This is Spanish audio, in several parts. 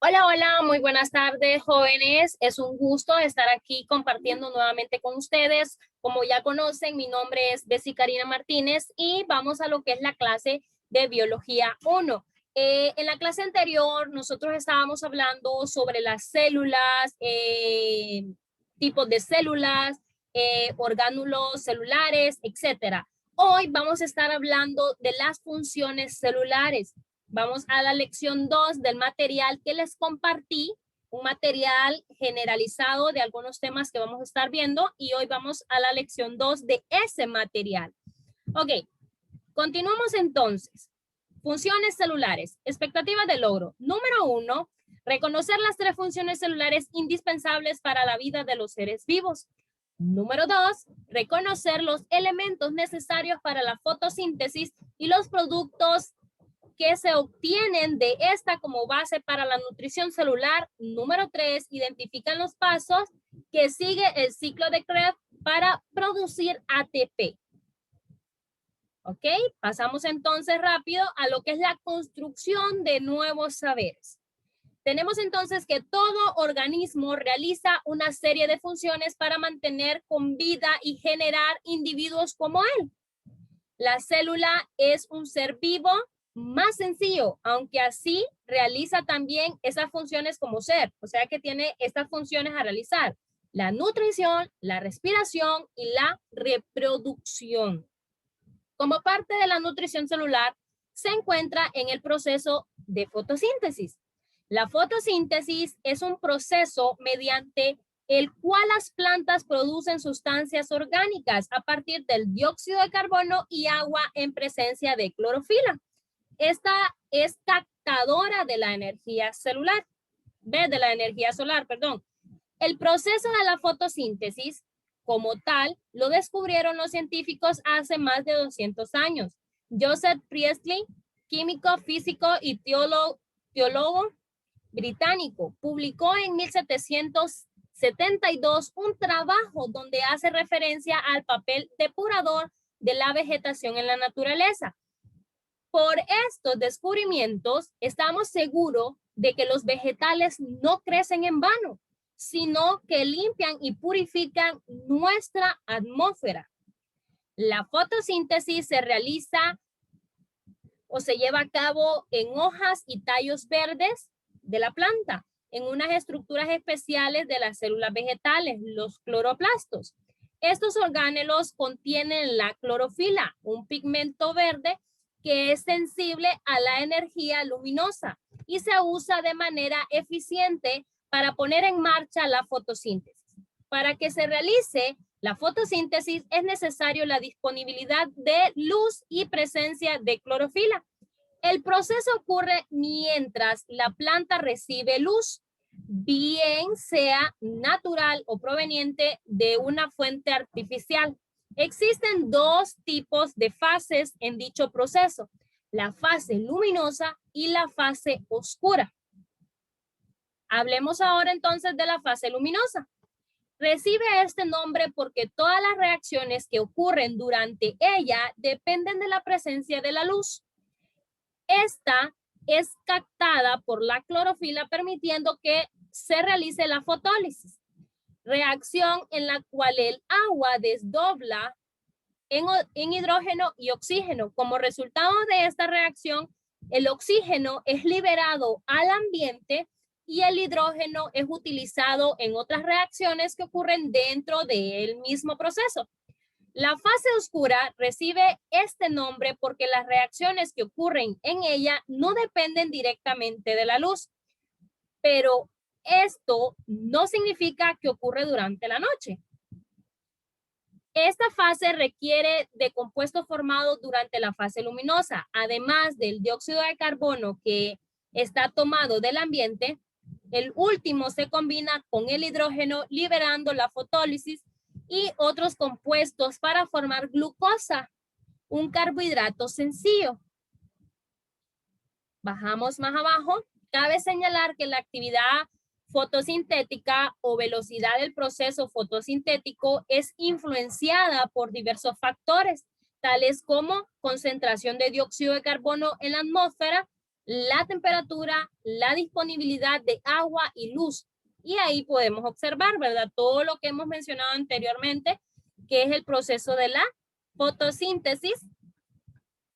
Hola, hola, muy buenas tardes, jóvenes. Es un gusto estar aquí compartiendo nuevamente con ustedes. Como ya conocen, mi nombre es Bessie Karina Martínez y vamos a lo que es la clase de Biología 1. En la clase anterior, nosotros estábamos hablando sobre las células, tipos de células, orgánulos celulares, etcétera. Hoy vamos a estar hablando de las funciones celulares. Vamos a la lección 2 del material que les compartí, un material generalizado de algunos temas que vamos a estar viendo y hoy vamos a la lección 2 de ese material. Ok, continuamos entonces. Funciones celulares, expectativas de logro. Número 1, reconocer las 3 funciones celulares indispensables para la vida de los seres vivos. Número 2, reconocer los elementos necesarios para la fotosíntesis y los productos que se obtienen de esta como base para la nutrición celular. Número 3, identifican los pasos que sigue el ciclo de Krebs para producir ATP. ¿Ok? Pasamos entonces rápido a lo que es la construcción de nuevos saberes. Tenemos entonces que todo organismo realiza una serie de funciones para mantener con vida y generar individuos como él. La célula es un ser vivo más sencillo, aunque así realiza también esas funciones como ser, o sea que tiene estas funciones a realizar: la nutrición, la respiración y la reproducción. Como parte de la nutrición celular, se encuentra en el proceso de fotosíntesis. La fotosíntesis es un proceso mediante el cual las plantas producen sustancias orgánicas a partir del dióxido de carbono y agua en presencia de clorofila. Esta es captadora de la energía celular, de la energía solar, perdón. El proceso de la fotosíntesis como tal lo descubrieron los científicos hace más de 200 años. Joseph Priestley, químico, físico y teólogo británico, publicó en 1772 un trabajo donde hace referencia al papel depurador de la vegetación en la naturaleza. Por estos descubrimientos, estamos seguros de que los vegetales no crecen en vano, sino que limpian y purifican nuestra atmósfera. La fotosíntesis se realiza o se lleva a cabo en hojas y tallos verdes de la planta, en unas estructuras especiales de las células vegetales, los cloroplastos. Estos orgánulos contienen la clorofila, un pigmento verde que es sensible a la energía luminosa y se usa de manera eficiente para poner en marcha la fotosíntesis. Para que se realice la fotosíntesis es necesario la disponibilidad de luz y presencia de clorofila. El proceso ocurre mientras la planta recibe luz, bien sea natural o proveniente de una fuente artificial. Existen dos tipos de fases en dicho proceso: la fase luminosa y la fase oscura. Hablemos ahora entonces de la fase luminosa. Recibe este nombre porque todas las reacciones que ocurren durante ella dependen de la presencia de la luz. Esta es captada por la clorofila, permitiendo que se realice la fotólisis, reacción en la cual el agua desdobla en hidrógeno y oxígeno. Como resultado de esta reacción, el oxígeno es liberado al ambiente y el hidrógeno es utilizado en otras reacciones que ocurren dentro del mismo proceso. La fase oscura recibe este nombre porque las reacciones que ocurren en ella no dependen directamente de la luz, pero esto no significa que ocurre durante la noche. Esta fase requiere de compuestos formados durante la fase luminosa, además del dióxido de carbono que está tomado del ambiente. El último se combina con el hidrógeno, liberando la fotólisis y otros compuestos para formar glucosa, un carbohidrato sencillo. Bajamos más abajo. Cabe señalar que la actividad fotosintética o velocidad del proceso fotosintético es influenciada por diversos factores, tales como concentración de dióxido de carbono en la atmósfera, la temperatura, la disponibilidad de agua y luz. Y ahí podemos observar, ¿verdad? Todo lo que hemos mencionado anteriormente, que es el proceso de la fotosíntesis.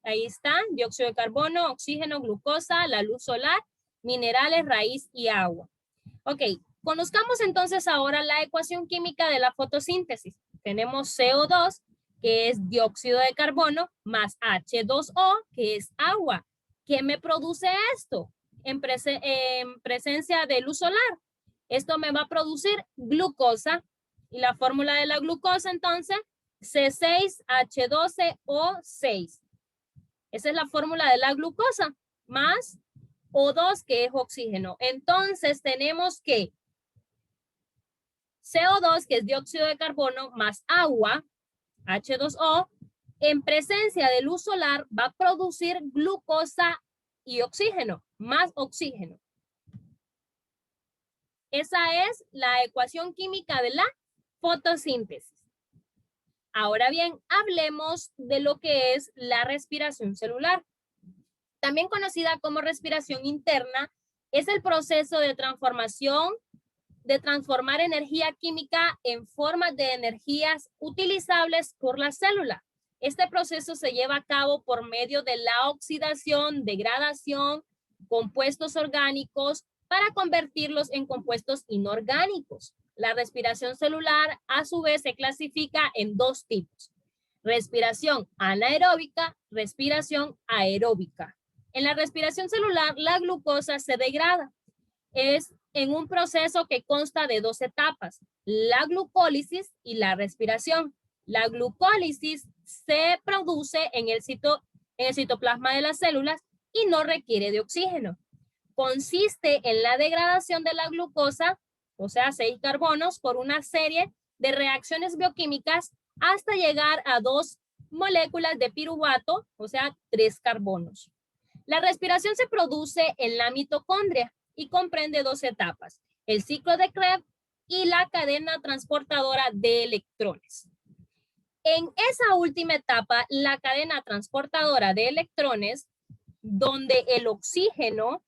Ahí está, dióxido de carbono, oxígeno, glucosa, la luz solar, minerales, raíz y agua. Ok, conozcamos entonces ahora la ecuación química de la fotosíntesis. Tenemos CO2, que es dióxido de carbono, más H2O, que es agua. ¿Qué me produce esto? En presencia de luz solar. Esto me va a producir glucosa. Y la fórmula de la glucosa, entonces, C6H12O6. Esa es la fórmula de la glucosa, más O2, que es oxígeno. Entonces, tenemos que CO2, que es dióxido de carbono, más agua, H2O, en presencia de luz solar va a producir glucosa y oxígeno, más oxígeno. Esa es la ecuación química de la fotosíntesis. Ahora bien, hablemos de lo que es la respiración celular. También conocida como respiración interna, es el proceso de transformación, de transformar energía química en formas de energías utilizables por la célula. Este proceso se lleva a cabo por medio de la oxidación, degradación, compuestos orgánicos para convertirlos en compuestos inorgánicos. La respiración celular, a su vez, se clasifica en dos tipos: respiración anaeróbica, respiración aeróbica. En la respiración celular, la glucosa se degrada. Es en un proceso que consta de dos etapas: la glucólisis y la respiración. La glucólisis se produce en el citoplasma de las células y no requiere de oxígeno. Consiste en la degradación de la glucosa, o sea, 6 carbonos, por una serie de reacciones bioquímicas hasta llegar a 2 moléculas de piruvato, o sea, 3 carbonos. La respiración se produce en la mitocondria y comprende dos etapas: el ciclo de Krebs y la cadena transportadora de electrones. En esa última etapa, la cadena transportadora de electrones, donde el oxígeno,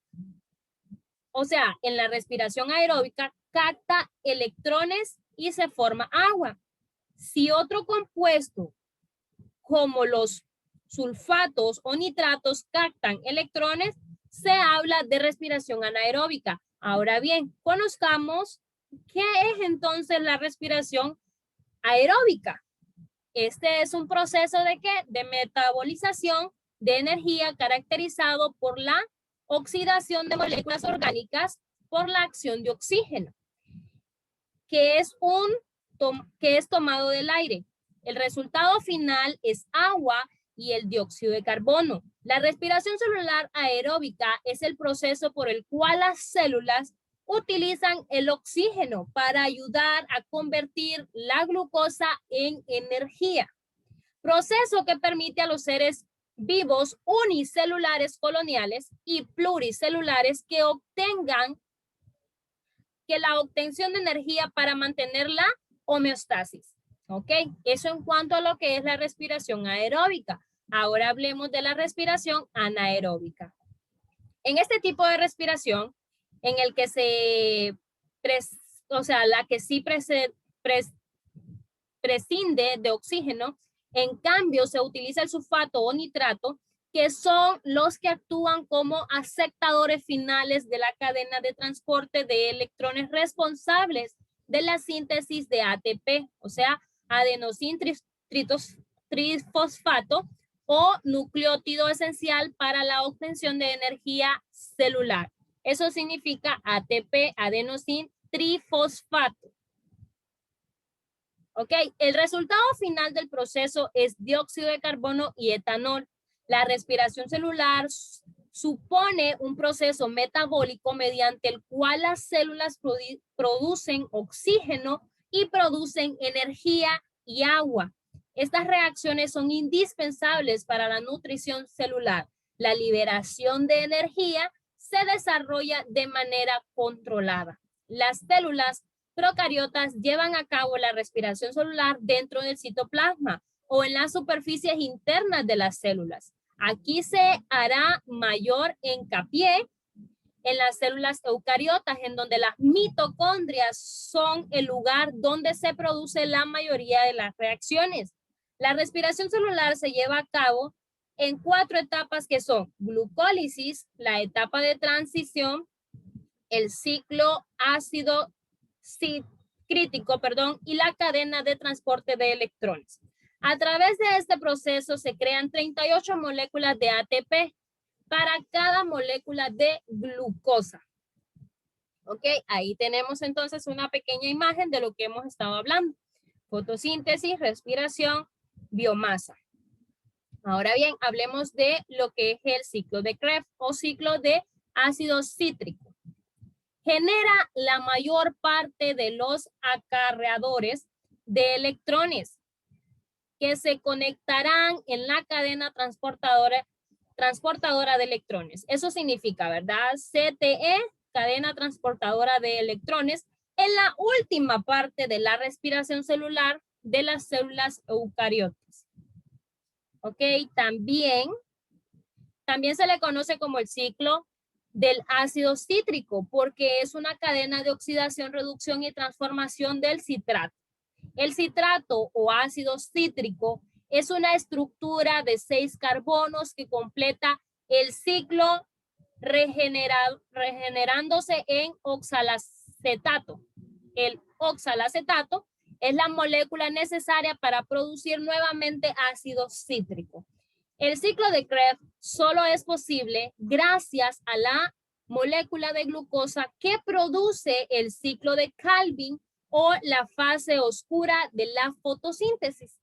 o sea, en la respiración aeróbica, capta electrones y se forma agua. Si otro compuesto, como los sulfatos o nitratos, captan electrones, se habla de respiración anaeróbica. Ahora bien, conozcamos qué es entonces la respiración aeróbica. Este es un proceso de ¿qué? De metabolización de energía caracterizado por la oxidación de moléculas orgánicas por la acción de oxígeno, que es tomado del aire. El resultado final es agua y el dióxido de carbono. La respiración celular aeróbica es el proceso por el cual las células utilizan el oxígeno para ayudar a convertir la glucosa en energía. Proceso que permite a los seres vivos unicelulares coloniales y pluricelulares que la obtención de energía para mantener la homeostasis. ¿Ok? Eso en cuanto a lo que es la respiración aeróbica. Ahora hablemos de la respiración anaeróbica. En este tipo de respiración, en el que la que sí prescinde de oxígeno, en cambio se utiliza el sulfato o nitrato, que son los que actúan como aceptadores finales de la cadena de transporte de electrones responsables de la síntesis de ATP, o sea, adenosín trifosfato o nucleótido esencial para la obtención de energía celular. Eso significa ATP, adenosín trifosfato. ¿Ok? El resultado final del proceso es dióxido de carbono y etanol. La respiración celular supone un proceso metabólico mediante el cual las células producen oxígeno y producen energía y agua. Estas reacciones son indispensables para la nutrición celular. La liberación de energía se desarrolla de manera controlada. Las células procariotas llevan a cabo la respiración celular dentro del citoplasma o en las superficies internas de las células. Aquí se hará mayor hincapié en las células eucariotas, en donde las mitocondrias son el lugar donde se produce la mayoría de las reacciones. La respiración celular se lleva a cabo en 4 etapas que son glucólisis, la etapa de transición, el ciclo ácido crítico, y la cadena de transporte de electrones. A través de este proceso se crean 38 moléculas de ATP para cada molécula de glucosa. Ok, ahí tenemos entonces una pequeña imagen de lo que hemos estado hablando. Fotosíntesis, respiración, biomasa. Ahora bien, hablemos de lo que es el ciclo de Krebs o ciclo de ácido cítrico. Genera la mayor parte de los acarreadores de electrones que se conectarán en la cadena transportadora de electrones. Eso significa, ¿verdad? CTE, cadena transportadora de electrones, en la última parte de la respiración celular de las células eucariotas. Ok, también se le conoce como el ciclo del ácido cítrico porque es una cadena de oxidación, reducción y transformación del citrato. El citrato o ácido cítrico es una estructura de 6 carbonos que completa el ciclo regenerándose en oxalacetato. El oxalacetato es la molécula necesaria para producir nuevamente ácido cítrico. El ciclo de Krebs solo es posible gracias a la molécula de glucosa que produce el ciclo de Calvin o la fase oscura de la fotosíntesis.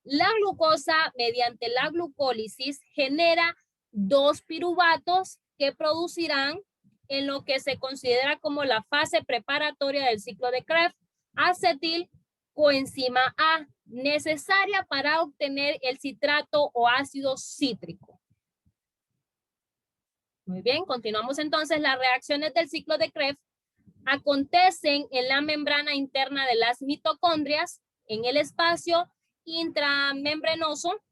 La glucosa, mediante la glucólisis, genera 2 piruvatos que producirán en lo que se considera como la fase preparatoria del ciclo de Krebs, acetilcoenzima A, necesaria para obtener el citrato o ácido cítrico. Muy bien, continuamos entonces. Las reacciones del ciclo de Krebs acontecen en la membrana interna de las mitocondrias, en el espacio intramembranoso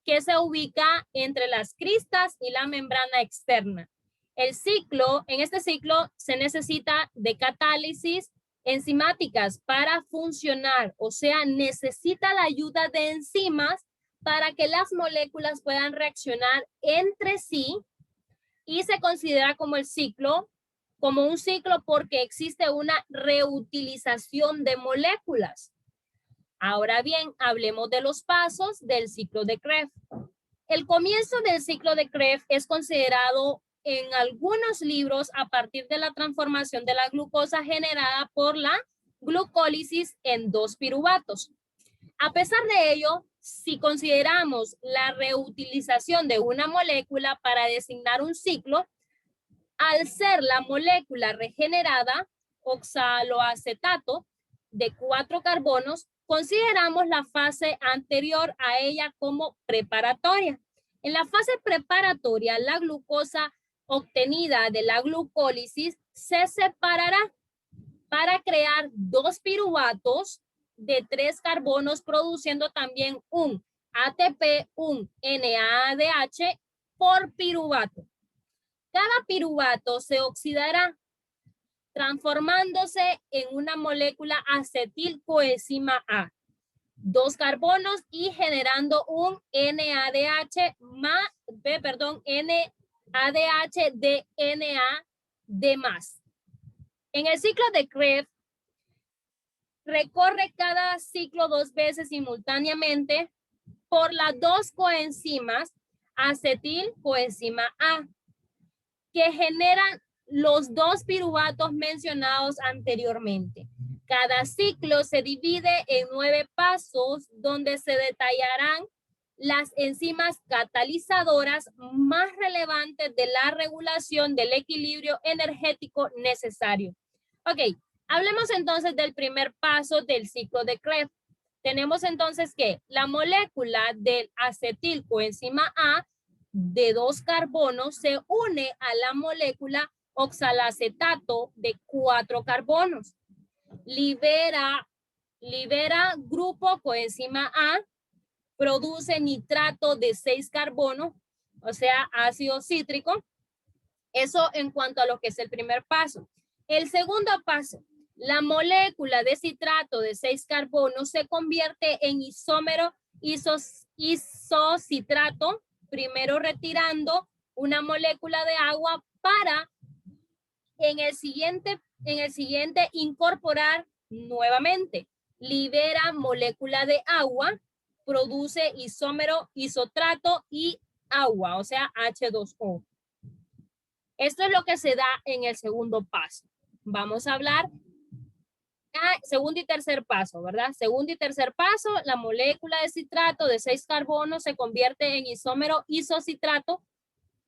que se ubica entre las cristas y la membrana externa. En este ciclo se necesita de catálisis enzimáticas para funcionar, o sea, necesita la ayuda de enzimas para que las moléculas puedan reaccionar entre sí y se considera como un ciclo porque existe una reutilización de moléculas. Ahora bien, hablemos de los pasos del ciclo de Krebs. El comienzo del ciclo de Krebs es considerado en algunos libros a partir de la transformación de la glucosa generada por la glucólisis en 2 piruvatos. A pesar de ello, si consideramos la reutilización de una molécula para designar un ciclo, al ser la molécula regenerada, oxaloacetato, de 4 carbonos, consideramos la fase anterior a ella como preparatoria. En la fase preparatoria, la glucosa obtenida de la glucólisis se separará para crear 2 piruvatos de 3 carbonos, produciendo también un ATP, un NADH por piruvato. Cada piruvato se oxidará, transformándose en una molécula acetilcoenzima A, 2 carbonos y generando un NADH de NAD+. En el ciclo de Krebs, recorre cada ciclo 2 veces simultáneamente por las 2 coenzimas acetilcoenzima A, que generan los 2 piruvatos mencionados anteriormente. Cada ciclo se divide en 9 pasos donde se detallarán las enzimas catalizadoras más relevantes de la regulación del equilibrio energético necesario. Ok, hablemos entonces del primer paso del ciclo de Krebs. Tenemos entonces que la molécula del acetilcoenzima A de 2 carbonos se une a la molécula oxalacetato de 4 carbonos. Libera grupo coenzima A produce nitrato de 6 carbono, o sea, ácido cítrico. Eso en cuanto a lo que es el primer paso. El segundo paso, la molécula de citrato de 6 carbono se convierte en isómero isocitrato, primero retirando una molécula de agua para en el siguiente incorporar nuevamente. Libera molécula de agua, produce isómero isotrato y agua, o sea, H2O. Esto es lo que se da en el segundo paso. Vamos a hablar segundo y tercer paso, ¿verdad? Segundo y tercer paso, la molécula de citrato de 6 carbonos se convierte en isómero isocitrato,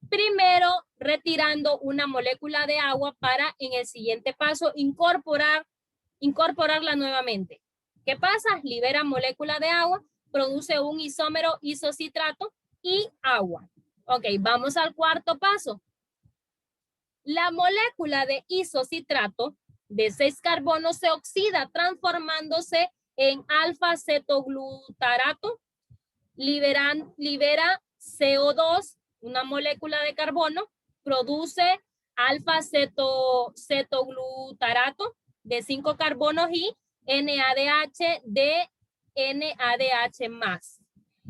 primero retirando una molécula de agua para en el siguiente paso incorporarla nuevamente. ¿Qué pasa? Libera molécula de agua, produce un isómero isocitrato y agua. Ok, vamos al cuarto paso. La molécula de isocitrato de 6 carbonos se oxida transformándose en alfa-cetoglutarato, libera CO2, una molécula de carbono, produce alfa-cetoglutarato de 5 carbonos y NADH de NADH+.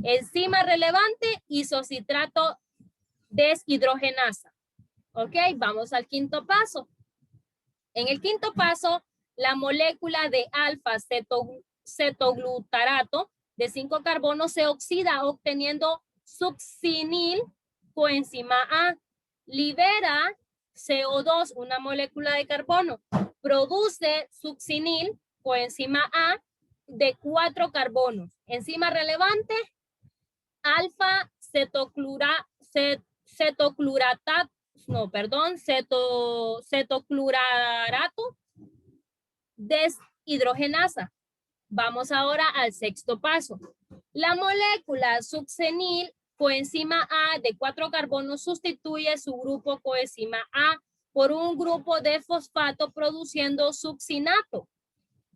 Enzima relevante, isocitrato deshidrogenasa. Ok, vamos al quinto paso. En el quinto paso, la molécula de alfa-cetoglutarato de 5 carbonos se oxida obteniendo succinil coenzima A. Libera CO2, una molécula de carbono. Produce succinil coenzima A de 4 carbonos. Enzima relevante, cetoclurarato deshidrogenasa. Vamos ahora al sexto paso. La molécula succinil coenzima A de 4 carbonos sustituye su grupo coenzima A por un grupo de fosfato produciendo succinato.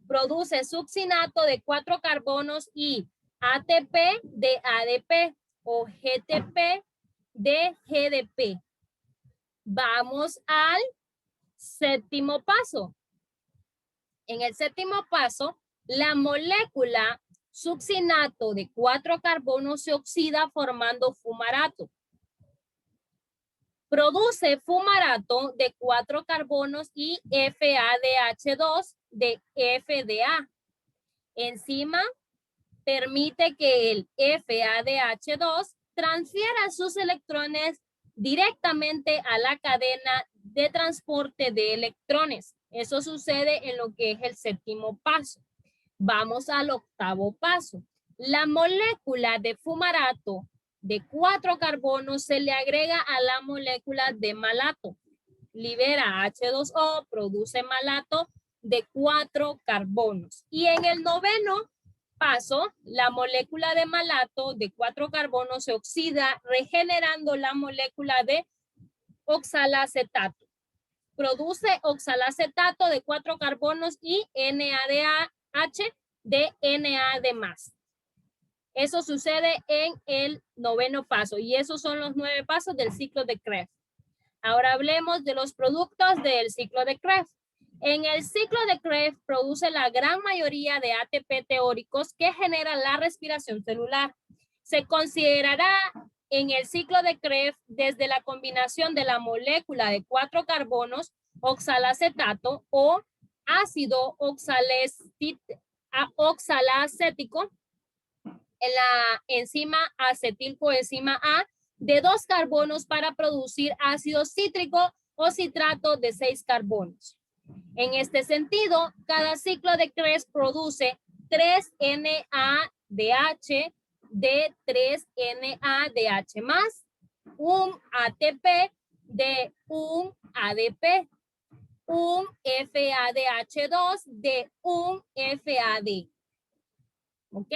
Produce succinato de 4 carbonos y ATP de ADP o GTP de GDP. Vamos al séptimo paso. En el séptimo paso, la molécula succinato de 4 carbonos se oxida formando fumarato. Produce fumarato de 4 carbonos y FADH2 de FDA. Enzima permite que el FADH2 transfiera sus electrones directamente a la cadena de transporte de electrones. Eso sucede en lo que es el séptimo paso. Vamos al octavo paso. La molécula de fumarato de 4 carbonos se le agrega a la molécula de malato. Libera H2O, produce malato de 4 carbonos. Y en el noveno paso, la molécula de malato de 4 carbonos se oxida regenerando la molécula de oxalacetato. Produce oxalacetato de 4 carbonos y NADH de NAD+. Eso sucede en el noveno paso y esos son los 9 pasos del ciclo de Krebs. Ahora hablemos de los productos del ciclo de Krebs. En el ciclo de Krebs produce la gran mayoría de ATP teóricos que generan la respiración celular. Se considerará en el ciclo de Krebs desde la combinación de la molécula de 4 carbonos, oxalacetato o ácido oxalacético, en la enzima acetilcoenzima A de 2 carbonos para producir ácido cítrico o citrato de 6 carbonos. En este sentido, cada ciclo de Krebs produce 3 NADH de 3 NADH más, un ATP de un ADP, un FADH2 de un FAD. ¿Ok?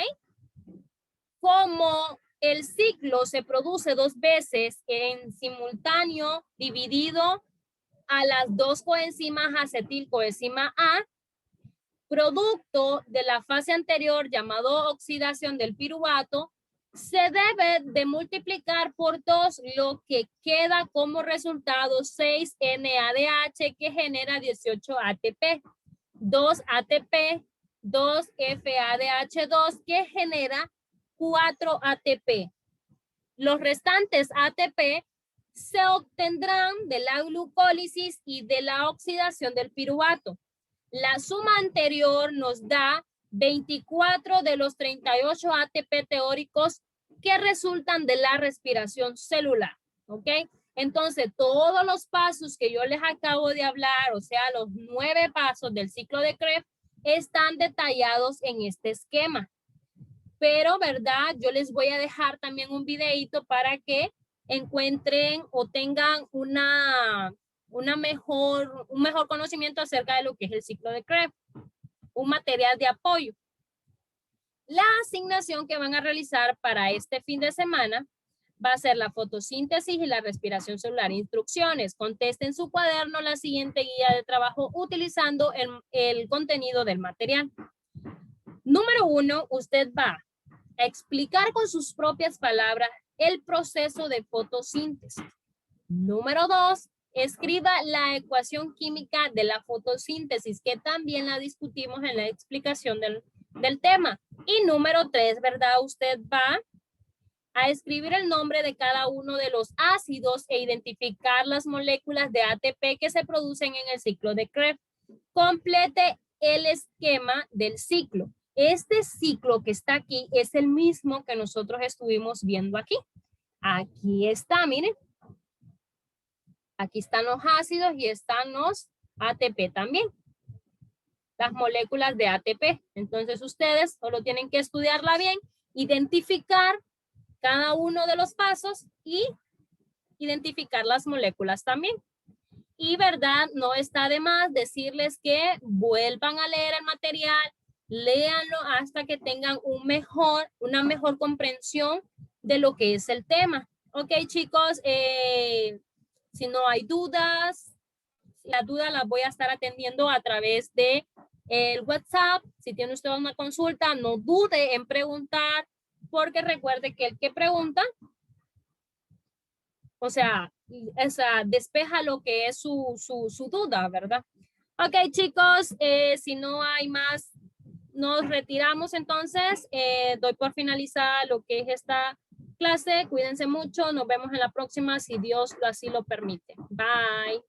Como el ciclo se produce 2 veces en simultáneo dividido a las 2 coenzimas acetilcoenzima A, producto de la fase anterior llamado oxidación del piruvato, se debe de multiplicar por 2, lo que queda como resultado 6 NADH que genera 18 ATP, 2 ATP, 2 FADH2 que genera 4 ATP. Los restantes ATP se obtendrán de la glucólisis y de la oxidación del piruvato. La suma anterior nos da 24 de los 38 ATP teóricos que resultan de la respiración celular, ¿ok? Entonces, todos los pasos que yo les acabo de hablar, o sea, los 9 pasos del ciclo de Krebs, están detallados en este esquema. Pero, ¿verdad? Yo les voy a dejar también un videito para que encuentren o tengan un mejor conocimiento acerca de lo que es el ciclo de Krebs, un material de apoyo. La asignación que van a realizar para este fin de semana va a ser la fotosíntesis y la respiración celular. Instrucciones: conteste en su cuaderno la siguiente guía de trabajo utilizando el contenido del material. Número 1, usted va a explicar con sus propias palabras el proceso de fotosíntesis. Número 2, escriba la ecuación química de la fotosíntesis, que también la discutimos en la explicación del tema. Y número 3, ¿verdad? Usted va a escribir el nombre de cada uno de los ácidos e identificar las moléculas de ATP que se producen en el ciclo de Krebs. Complete el esquema del ciclo. Este ciclo que está aquí es el mismo que nosotros estuvimos viendo aquí. Aquí está, miren. Aquí están los ácidos y están los ATP también. Las moléculas de ATP. Entonces ustedes solo tienen que estudiarla bien, identificar cada uno de los pasos y identificar las moléculas también. Y verdad, no está de más decirles que vuelvan a leer el material, léanlo hasta que tengan una mejor comprensión de lo que es el tema. Ok, chicos, si no hay dudas, las dudas las voy a estar atendiendo a través de el WhatsApp. Si tiene usted una consulta, no dude en preguntar, porque recuerde que el que pregunta, o sea, despeja lo que es su duda, ¿verdad? Ok, chicos, si no hay más, nos retiramos entonces. Doy por finalizada lo que es esta clase. Cuídense mucho. Nos vemos en la próxima si Dios así lo permite. Bye.